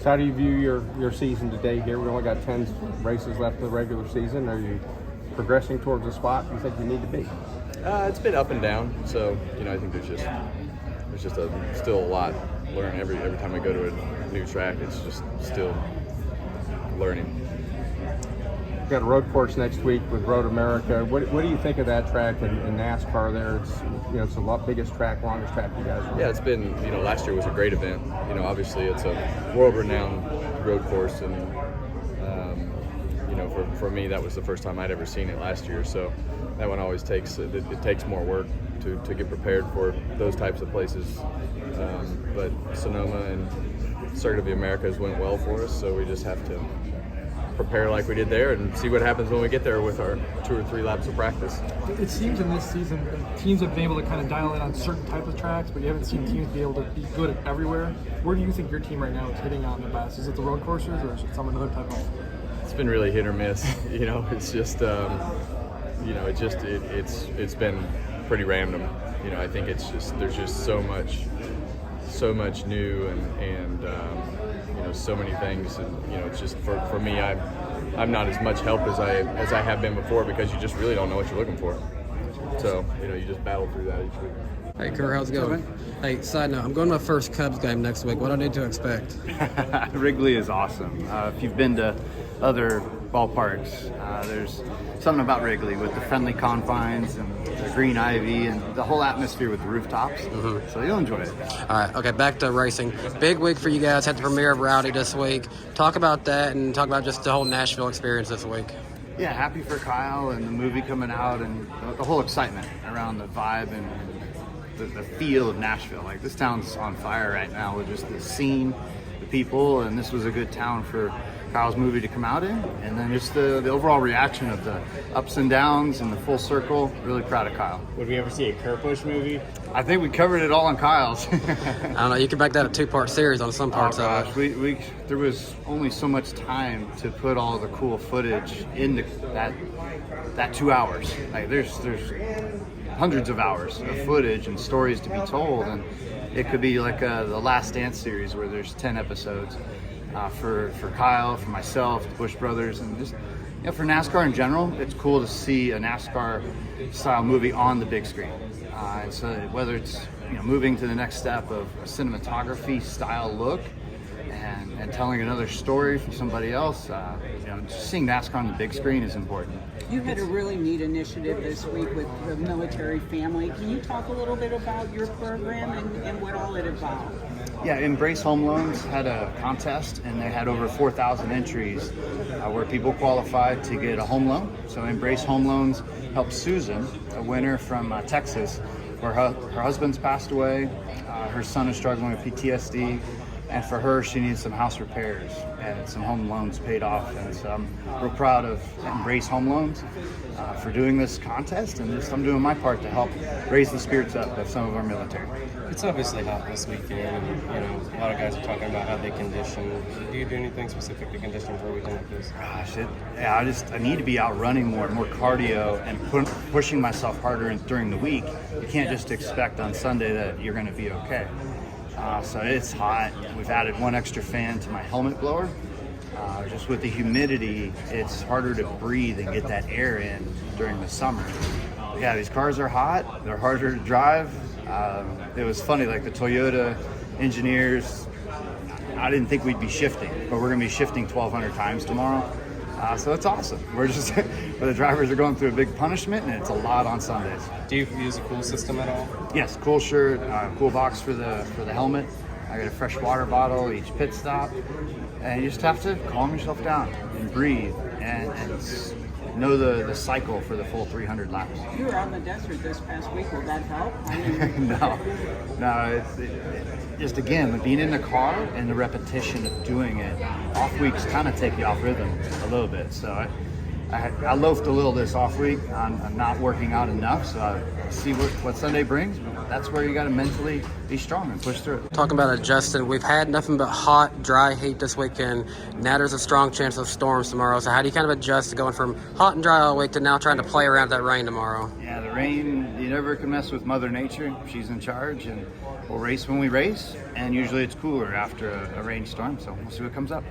So how do you view your season today here? We only got 10 races left of the regular season. Are you progressing towards the spot you think you need to be? It's been up and down, so I think there's just still a lot learn every time I go to a new track. It's just still learning. We've got a road course next week with Road America. What do you think of that track in NASCAR there? It's the biggest track, longest track you guys run. Yeah, it's been, last year was a great event. Obviously it's a world-renowned road course, and for me that was the first time I'd ever seen it last year. So that one always takes more work to get prepared for those types of places. But Sonoma and Circuit of the Americas went well for us, so we just have to prepare like we did there and see what happens when we get there with our 2 or 3 laps of practice. It seems in this season teams have been able to kind of dial in on certain types of tracks, but you haven't seen teams be able to be good at everywhere. Where do you think your team right now is hitting on the best? Is it the road courses or is it some another type of? It's been really hit or miss. It's just it's been pretty random. I think there's just so much new and so many things, and it's just for me, I'm not as much help as I have been before, because you just really don't know what you're looking for. So you just battle through that each week. Hey Kurt, how's it going? Hey, side note, I'm going to my first Cubs game next week. What do I need to expect? Wrigley is awesome. If you've been to other ballparks, there's something about Wrigley with the friendly confines and the green ivy and the whole atmosphere with the rooftops. So you'll enjoy it. All right, okay, back to racing. Big week for you guys. Had the premiere of Rowdy this week. Talk about that and talk about just the whole Nashville experience this week. Yeah, happy for Kyle and the movie coming out and the whole excitement around the vibe and the feel of Nashville. Like, this town's on fire right now with just the scene, the people, and this was a good town for Kyle's movie to come out in, and then just the overall reaction of the ups and downs and the full circle. Really proud of Kyle. Would we ever see a Kurt Busch movie? I think we covered it all on Kyle's. I don't know, you can make that a 2-part series on some parts of it. There was only so much time to put all the cool footage into that 2 hours. Like, there's hundreds of hours of footage and stories to be told, and it could be like the Last Dance series where there's 10 episodes. For Kyle, for myself, the Busch brothers, and just for NASCAR in general, it's cool to see a NASCAR style movie on the big screen. And so whether it's moving to the next step of a cinematography style look and telling another story from somebody else, just seeing NASCAR on the big screen is important. You had a really neat initiative this week with the military family. Can you talk a little bit about your program and what all it involved? Yeah, Embrace Home Loans had a contest, and they had over 4,000 entries where people qualified to get a home loan. So Embrace Home Loans helped Susan, a winner from Texas, where her husband's passed away, her son is struggling with PTSD, and for her, she needs some house repairs and some home loans paid off. And so I'm real proud of Embrace Home Loans for doing this contest, and I'm doing my part to help raise the spirits up of some of our military. It's obviously hot this weekend, and a lot of guys are talking about how they condition. Do you do anything specific to condition for a weekend like this? Gosh, I need to be out running more cardio and pushing myself harder during the week. You can't just expect on Sunday that you're going to be okay. So it's hot. We've added one extra fan to my helmet blower. Just with the humidity, it's harder to breathe and get that air in during the summer. Yeah, these cars are hot. They're harder to drive. It was funny, like the Toyota engineers, I didn't think we'd be shifting, but we're going to be shifting 1,200 times tomorrow. So it's awesome. We're just, but the drivers are going through a big punishment, and it's a lot on Sundays. Do you use a cool system at all? Yes, cool shirt, cool box for the helmet. I got a fresh water bottle each pit stop, and you just have to calm yourself down and breathe and know the cycle for the full 300 laps. You were on the desert this past week. Will that help? I mean, No. Just again, being in the car and the repetition of doing it, off weeks kind of take you off rhythm a little bit. So I loafed a little this off week on not working out enough, so I see what Sunday brings. That's where you got to mentally be strong and push through it. Talking about adjusting, we've had nothing but hot, dry heat this weekend. Now there's a strong chance of storms tomorrow. So how do you kind of adjust to going from hot and dry all week to now trying to play around that rain tomorrow? Yeah, the rain, you never can mess with Mother Nature. She's in charge, and we'll race when we race, and usually it's cooler after a rainstorm, so we'll see what comes up.